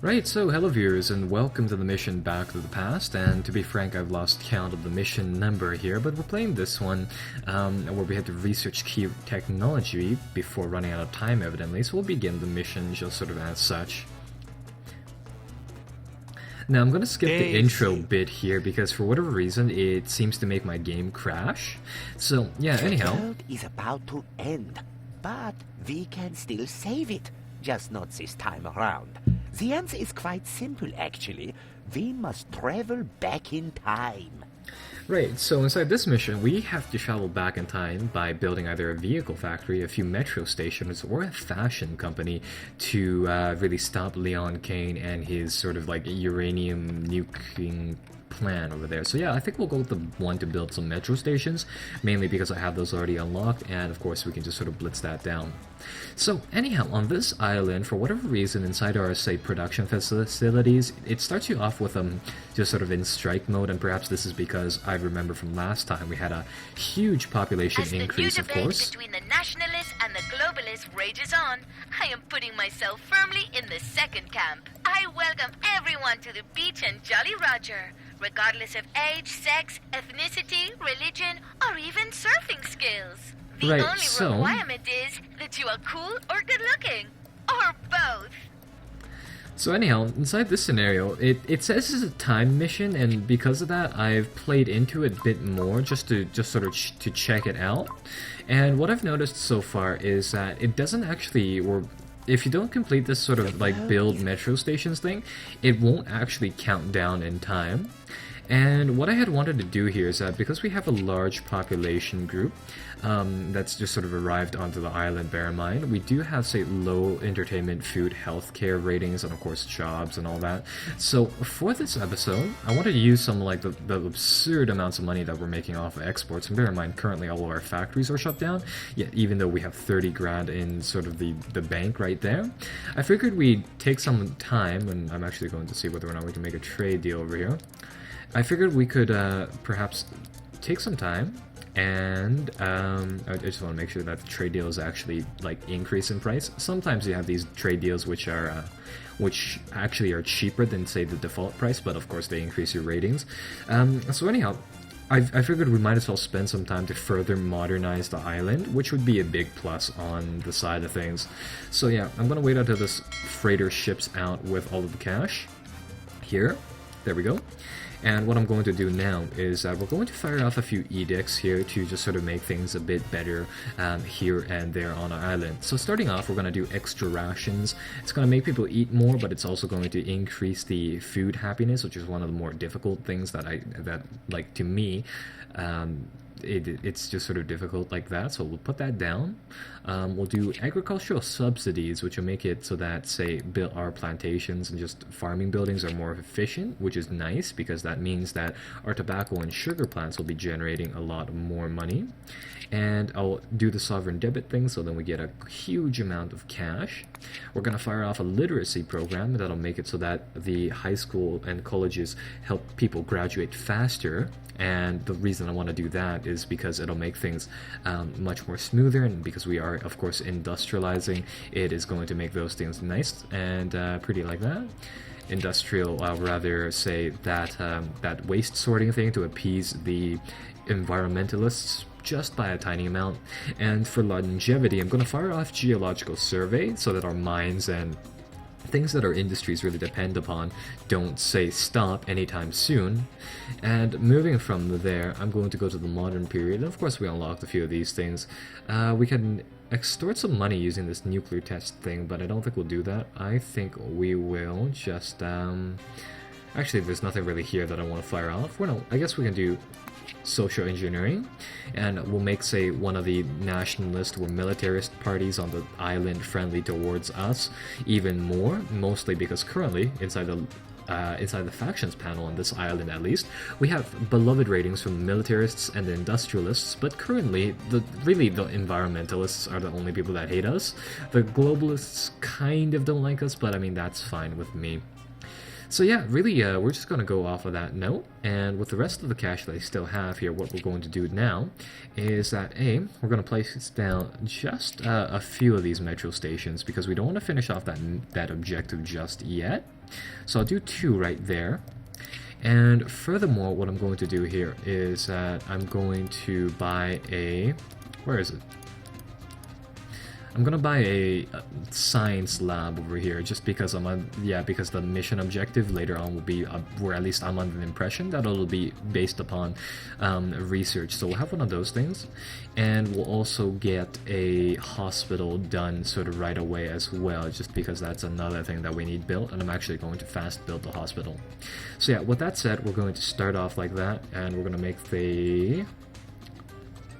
Right, so hello viewers and welcome to the mission Back to the Past, and to be frank I've lost count of the mission number here, but we're playing this one where we have to research key technology before running out of time evidently, so we'll begin the mission just sort of as such. Now I'm gonna skip the intro bit here because for whatever reason it seems to make my game crash, so yeah, anyhow. The world is about to end, but we can still save it, just not this time around. The answer is quite simple, actually. We must travel back in time. Right, so inside this mission, we have to travel back in time by building either a vehicle factory, a few metro stations, or a fashion company to really stop Leon Kane and his sort of like uranium nuking plan over there. So yeah, I think we'll go with the one to build some metro stations, mainly because I have those already unlocked, and of course we can just sort of blitz that down. So anyhow, on this island, for whatever reason, inside our, say, production facilities, it starts you off with just sort of in strike mode, and perhaps this is because I remember from last time we had a huge population increase, of course. Between the nationalists and the globalists rages on, I am putting myself firmly in the second camp. I welcome everyone to the beach and Jolly Roger, regardless of age, sex, ethnicity, religion, or even surfing skills. The only requirement is that you are cool or good looking, or both. So anyhow, inside this scenario, it says it's a time mission, and because of that, I've played into it a bit more just sort of to check it out. And what I've noticed so far is that it doesn't actually, or if you don't complete this sort of like build metro stations thing, it won't actually count down in time. And what I had wanted to do here is that because we have a large population group that's just sort of arrived onto the island, bear in mind, we do have, say, low entertainment, food, healthcare ratings, and of course jobs and all that. So for this episode, I wanted to use some like the absurd amounts of money that we're making off of exports. And bear in mind, currently all of our factories are shut down, yet even though we have 30 grand in sort of the bank right there, I figured we'd take some time, and I'm actually going to see whether or not we can make a trade deal over here. I figured we could perhaps take some time, and I just want to make sure that the trade deal is actually like increase in price. Sometimes you have these trade deals which actually are cheaper than, say, the default price, but of course they increase your ratings. So anyhow, I figured we might as well spend some time to further modernize the island, which would be a big plus on the side of things. So yeah, I'm gonna wait until this freighter ships out with all of the cash. Here, there we go. And what I'm going to do now is we're going to fire off a few edicts here to just sort of make things a bit better here and there on our island. So starting off, we're going to do extra rations. It's going to make people eat more, but it's also going to increase the food happiness, which is one of the more difficult things that like to me, it's just sort of difficult like that, so we'll put that down. We'll do agricultural subsidies, which will make it so that, say, our plantations and just farming buildings are more efficient, which is nice because that means that our tobacco and sugar plants will be generating a lot more money. And I'll do the sovereign debit thing, so then we get a huge amount of cash. We're going to fire off a literacy program that'll make it so that the high school and colleges help people graduate faster. And the reason I want to do that is because it'll make things much more smoother, and because we are, of course, industrializing, it is going to make those things nice and pretty like that. Industrial, I'll rather say that that waste sorting thing to appease the environmentalists just by a tiny amount. And for longevity, I'm going to fire off geological survey so that our mines and things that our industries really depend upon don't, say, stop anytime soon. And moving from there, I'm going to go to the modern period, and of course we unlocked a few of these things. We can extort some money using this nuclear test thing, but I don't think we'll do that. I think we will just actually, there's nothing really here that I want to fire off. Well, I guess we can do social engineering, and we'll make, say, one of the nationalist or militarist parties on the island friendly towards us even more, mostly because currently inside the factions panel on this island, at least, we have beloved ratings from the militarists and the industrialists, but currently the environmentalists are the only people that hate us. The globalists kind of don't like us, but I mean, that's fine with me. So yeah, really, we're just going to go off of that note, and with the rest of the cash that I still have here, what we're going to do now is that we're going to place down just a few of these metro stations because we don't want to finish off that objective just yet. So I'll do 2 right there. And furthermore, what I'm going to do here is that I'm going to buy where is it? I'm gonna buy a science lab over here just because because the mission objective later on will be, or at least I'm under the impression that it'll be based upon research. So we'll have one of those things, and we'll also get a hospital done sort of right away as well, just because that's another thing that we need built, and I'm actually going to fast build the hospital. So yeah, with that said, we're going to start off like that, and we're gonna make the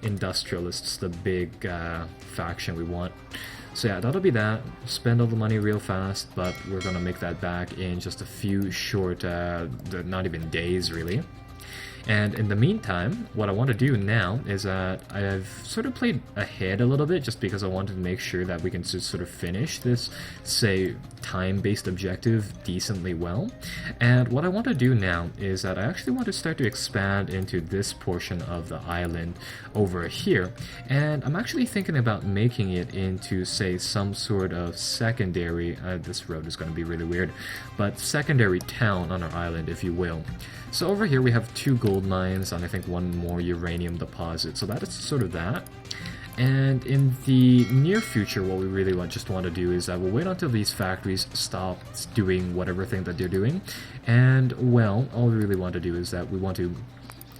industrialists the big faction we want. So yeah, that'll be that. Spend all the money real fast, but we're gonna make that back in just a few short, not even days really. And in the meantime, what I want to do now is that I've sort of played ahead a little bit just because I wanted to make sure that we can just sort of finish this, say, time-based objective decently well. And what I want to do now is that I actually want to start to expand into this portion of the island over here. And I'm actually thinking about making it into, say, some sort of secondary, this road is going to be really weird, but secondary town on our island, if you will. So over here we have 2 gold mines and I think 1 more uranium deposit. So that is sort of that. And in the near future, what we really just want to do is that we'll wait until these factories stop doing whatever thing that they're doing. And, well, all we really want to do is that we want to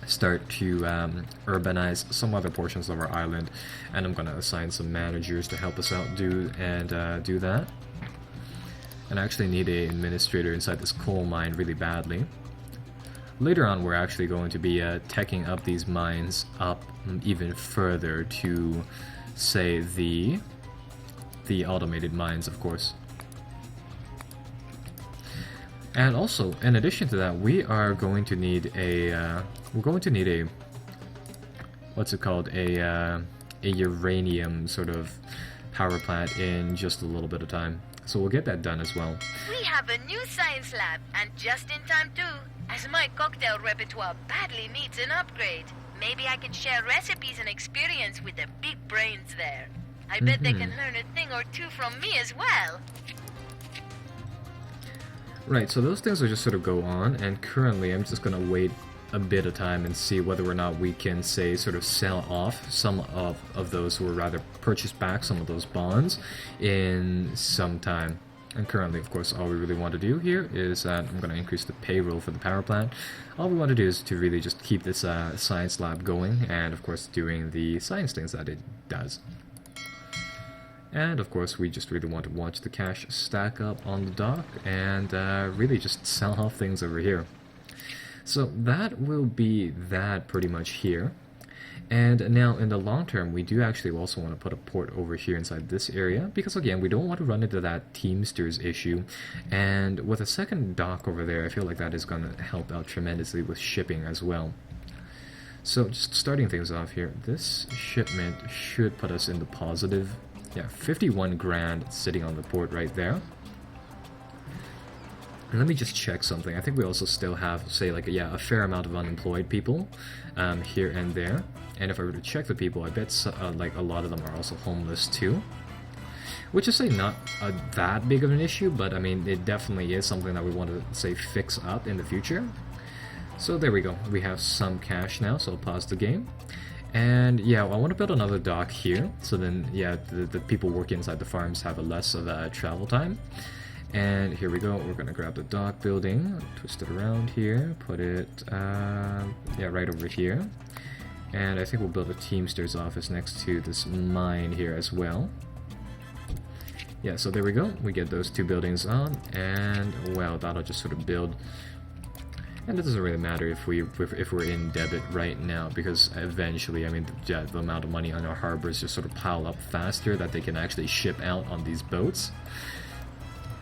start to urbanize some other portions of our island. And I'm going to assign some managers to help us out do that. And I actually need an administrator inside this coal mine really badly. Later on, we're actually going to be teching up these mines up even further to, say, the automated mines, of course. And also, in addition to that, we are going to need what's it called, a uranium sort of power plant in just a little bit of time. So we'll get that done as well. We have a new science lab, and just in time too, as my cocktail repertoire badly needs an upgrade. Maybe I can share recipes and experience with the big brains there. I bet they can learn a thing or two from me as well. Right, so those things will just sort of go on, and currently I'm just going to wait a bit of time and see whether or not we can, say, sort of sell off some of those, or rather purchase back some of those bonds in some time. And currently, of course, all we really want to do here is that I'm going to increase the payroll for the power plant. All we want to do is to really just keep this science lab going, and of course doing the science things that it does. And of course, we just really want to watch the cash stack up on the dock and really just sell off things over here. So that will be that pretty much here. And now in the long term, we do actually also want to put a port over here inside this area, because again, we don't want to run into that Teamsters issue. And with a second dock over there, I feel like that is going to help out tremendously with shipping as well. So just starting things off here, this shipment should put us in the positive. Yeah, 51 grand sitting on the port right there. And let me just check something. I think we also still have, say, like, a fair amount of unemployed people here and there. And if I were to check the people, I bet like a lot of them are also homeless too. Which is, say, not that big of an issue, but I mean, it definitely is something that we want to, say, fix up in the future. So there we go. We have some cash now, so I'll pause the game. And yeah, I want to build another dock here, so then, yeah, the people working inside the farms have a less of a travel time. And here we go, we're going to grab the dock building, twist it around here, put it, right over here. And I think we'll build a Teamsters office next to this mine here as well. Yeah, so there we go, we get those 2 buildings on, and, well, that'll just sort of build. And it doesn't really matter if we're in debit right now, because eventually, I mean, the amount of money on our harbors just sort of pile up faster that they can actually ship out on these boats.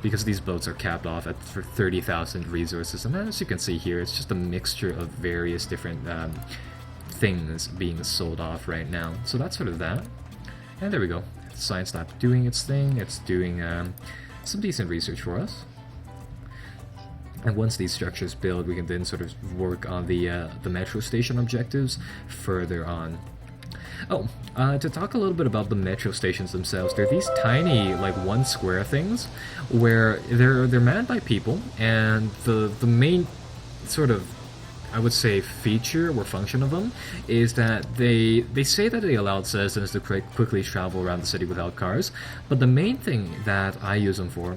Because these boats are capped off at 30,000 resources, and as you can see here, it's just a mixture of various different things being sold off right now. So that's sort of that. And there we go. Science lab doing its thing. It's doing some decent research for us. And once these structures build, we can then sort of work on the metro station objectives further on. Oh, to talk a little bit about the metro stations themselves, they're these tiny, like, one square things, where they're manned by people, and the main sort of, I would say, feature or function of them is that they say that they allow citizens to quickly travel around the city without cars, but the main thing that I use them for,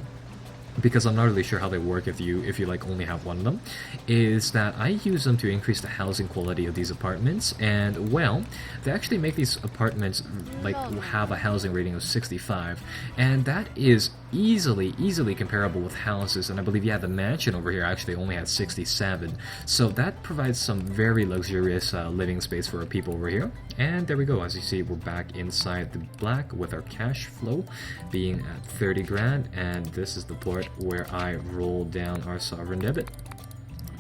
because I'm not really sure how they work if you like only have one of them, is that I use them to increase the housing quality of these apartments. And well, they actually make these apartments like have a housing rating of 65, and that is easily comparable with houses. And I believe, yeah, the mansion over here actually only has 67, so that provides some very luxurious living space for our people over here. And there we go. As you see, we're back inside the black with our cash flow being at 30 grand, and this is the part where I roll down our sovereign debit.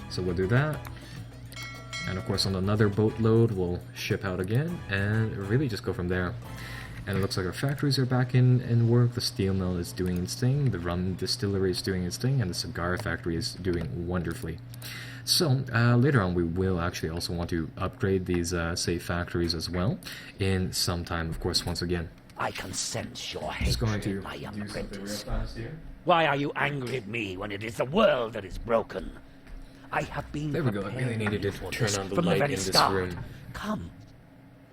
So we'll do that, and of course on another boatload we'll ship out again and really just go from there. And it looks like our factories are back in work. The steel mill is doing its thing, the rum distillery is doing its thing, and the cigar factory is doing wonderfully. So later on we will actually also want to upgrade these say factories as well in some time, of course. Once again, I can sense your just going hatred, to my young do something real apprentice. fast here. Why are you angry at me when it is the world that is broken? I have been There we go. I really preparing needed you to for turn this on the from light very in this start. room. Come,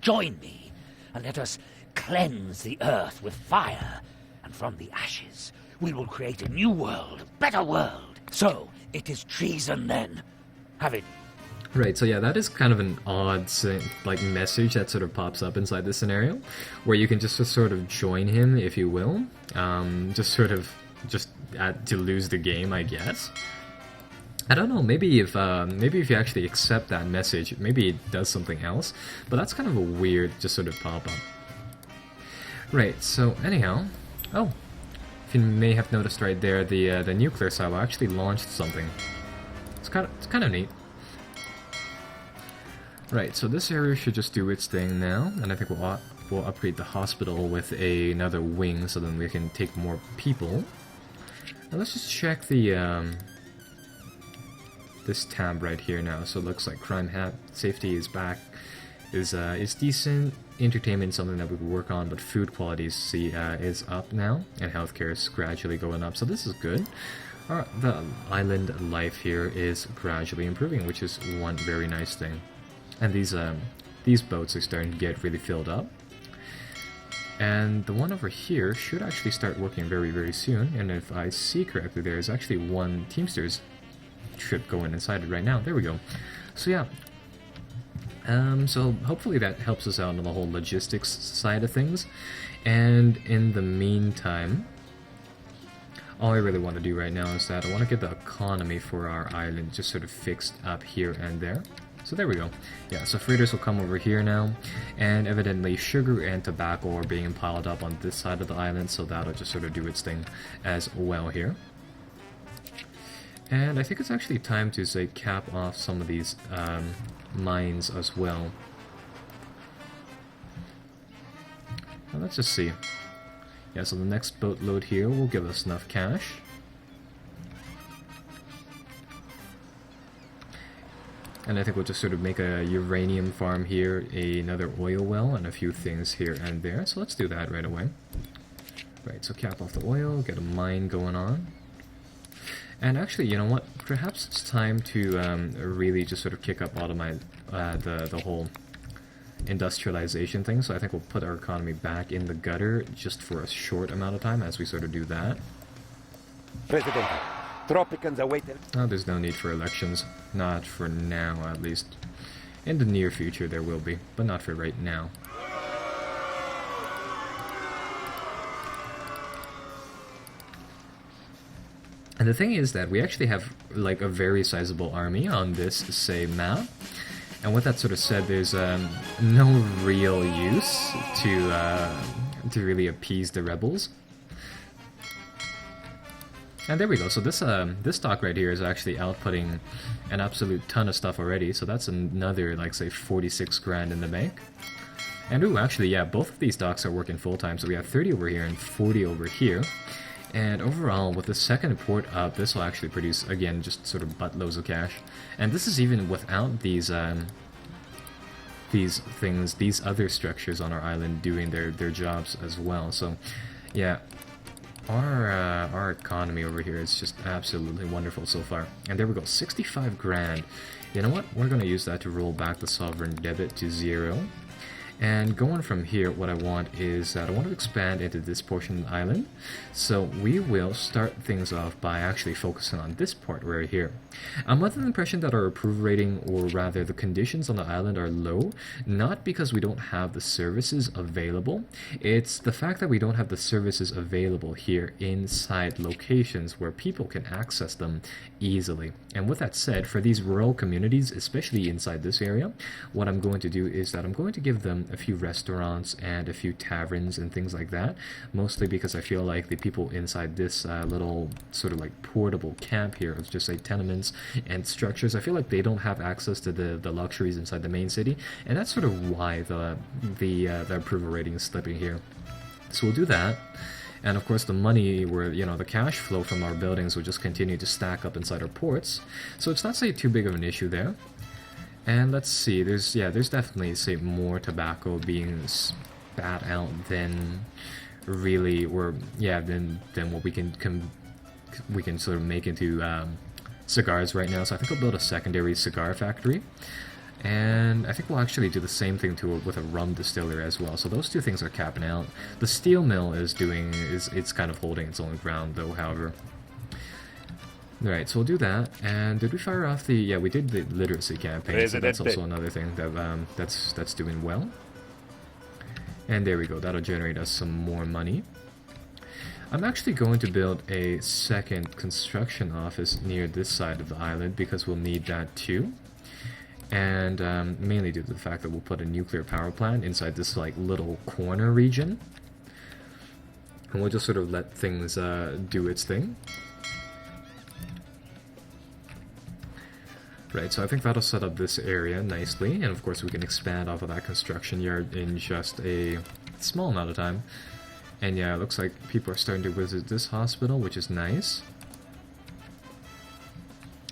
join me, and let us cleanse the earth with fire, and from the ashes we will create a new world, a better world. So, it is treason then. Have it. Right, so yeah, that is kind of an odd like message that sort of pops up inside this scenario, where you can just sort of join him, if you will, to lose the game, I guess. I don't know. Maybe if you actually accept that message, maybe it does something else. But that's kind of a weird, just sort of pop up. Right. So anyhow, oh, if you may have noticed right there, the nuclear silo actually launched something. It's kind of neat. Right, so this area should just do its thing now, and I think we'll upgrade the hospital with another wing, so then we can take more people. Now let's just check the this tab right here now. So it looks like crime safety is back, is decent. Entertainment is something that we can work on, but food quality is up now, and healthcare is gradually going up. So this is good. The island life here is gradually improving, which is one very nice thing. And these boats are starting to get really filled up. And the one over here should actually start working very, very soon. And if I see correctly, there is actually one Teamsters trip going inside it right now. There we go. So yeah. So hopefully that helps us out on the whole logistics side of things. And in the meantime, all I really want to do right now is that I want to get the economy for our island just sort of fixed up here and there. So there we go. Yeah, so freighters will come over here now, and evidently sugar and tobacco are being piled up on this side of the island, so that'll just sort of do its thing as well here. And I think it's actually time to, say, cap off some of these mines as well. Now let's just see. Yeah, so the next boatload here will give us enough cash. And I think we'll just sort of make a uranium farm here, another oil well, and a few things here and there. So let's do that right away. Right, so cap off the oil, get a mine going on. And actually, you know what? Perhaps it's time to really just sort of kick up all of my the whole industrialization thing. So I think we'll put our economy back in the gutter just for a short amount of time as we sort of do that. President, Tropicans are waiting. Oh, there's no need for elections. Not for now, at least. In the near future there will be, but not for right now. And the thing is that we actually have like a very sizable army on this, say, map. And with that sort of said, there's no real use to really appease the rebels. And there we go. So this this stock right here is actually outputting an absolute ton of stuff already. So that's another, like, say, 46 grand in the bank. And ooh, actually, yeah, both of these stocks are working full time. So we have 30 over here and 40 over here. And overall, with the second port up, this will actually produce, again, just sort of buttloads of cash. And this is even without these things, these other structures on our island doing their jobs as well. So, yeah, our economy over here is just absolutely wonderful so far. And there we go, 65 grand. You know what? We're going to use that to roll back the sovereign debit to 0. And going from here, what I want is that I want to expand into this portion of the island. So we will start things off by actually focusing on this part right here. I'm under the impression that our approval rating, or rather the conditions on the island, are low, not because we don't have the services available. It's the fact that we don't have the services available here inside locations where people can access them easily. And with that said, for these rural communities, especially inside this area, what I'm going to do is that I'm going to give them a few restaurants and a few taverns and things like that, mostly because I feel like the people inside this little sort of like portable camp here of just like tenements and structures, I feel like they don't have access to the luxuries inside the main city, and that's sort of why the approval rating is slipping here. So we'll do that. And of course the money, where, you know, the cash flow from our buildings will just continue to stack up inside our ports, so it's not, say, too big of an issue there. And let's see, there's definitely, say, more tobacco being spat out than really, or yeah, than what we can sort of make into cigars right now. So I think I'll build a secondary cigar factory, and I think we'll actually do the same thing with a rum distillery as well. So those two things are capping out. The steel mill is it's kind of holding its own ground though, however. Alright, so we'll do that. And did we fire off the... Yeah, we did the literacy campaign, so that's also another thing that that's doing well. And there we go, that'll generate us some more money. I'm actually going to build a second construction office near this side of the island, because we'll need that too. And mainly due to the fact that we'll put a nuclear power plant inside this like little corner region. And we'll just sort of let things do its thing. Right, so I think that'll set up this area nicely, and of course we can expand off of that construction yard in just a small amount of time. And yeah, it looks like people are starting to visit this hospital, which is nice.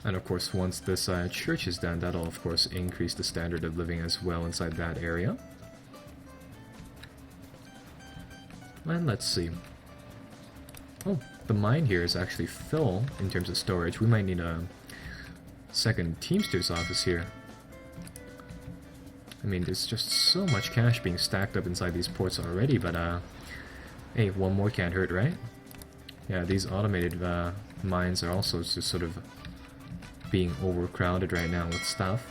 And of course, once this church is done, that'll of course increase the standard of living as well inside that area. And let's see. Oh, the mine here is actually full in terms of storage. We might need a second Teamster's office here. I mean, there's just so much cash being stacked up inside these ports already, but hey, one more can't hurt, right? Yeah, these automated mines are also just sort of being overcrowded right now with stuff.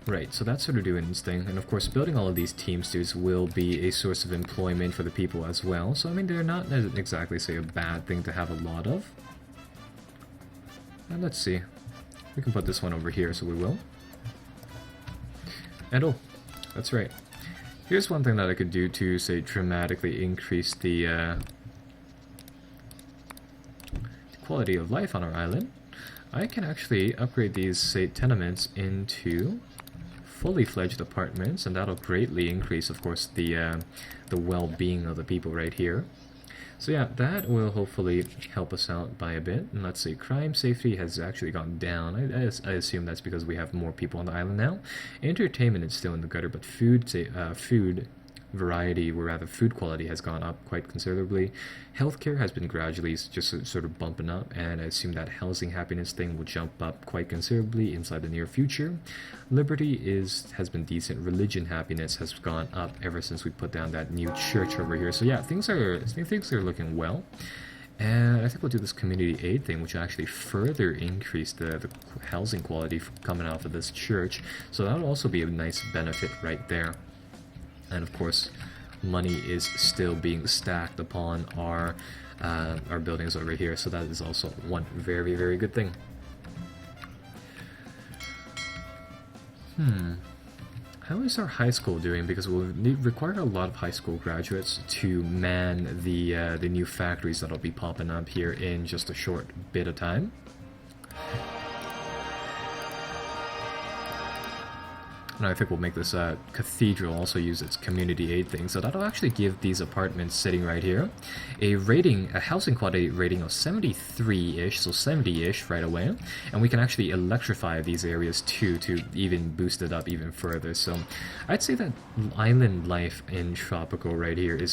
Right, so that's sort of doing its thing, and of course building all of these Teamsters will be a source of employment for the people as well, so I mean they're not exactly, say, a bad thing to have a lot of. And let's see, we can put this one over here, so we will. And oh, that's right, here's one thing that I could do to, say, dramatically increase the quality of life on our island. I can actually upgrade these, say, tenements into fully fledged apartments, and that'll greatly increase, of course, the well-being of the people right here. So yeah, that will hopefully help us out by a bit. And let's see, crime safety has actually gone down. I assume that's because we have more people on the island now. Entertainment is still in the gutter, but food variety, or rather food quality, has gone up quite considerably. Healthcare has been gradually just sort of bumping up, and I assume that housing happiness thing will jump up quite considerably inside the near future. Liberty has been decent. Religion happiness has gone up ever since we put down that new church over here. So yeah, things are looking well. And I think we'll do this community aid thing, which will actually further increase the housing quality coming out of this church. So that'll also be a nice benefit right there. And of course, money is still being stacked upon our buildings over here, so that is also one very, very good thing. How is our high school doing? Because we'll require a lot of high school graduates to man the new factories that'll be popping up here in just a short bit of time. And I think we'll make this cathedral also use its community aid thing. So that'll actually give these apartments sitting right here a housing quality rating of 73-ish, so 70-ish right away. And we can actually electrify these areas too to even boost it up even further. So I'd say that island life in Tropico right here is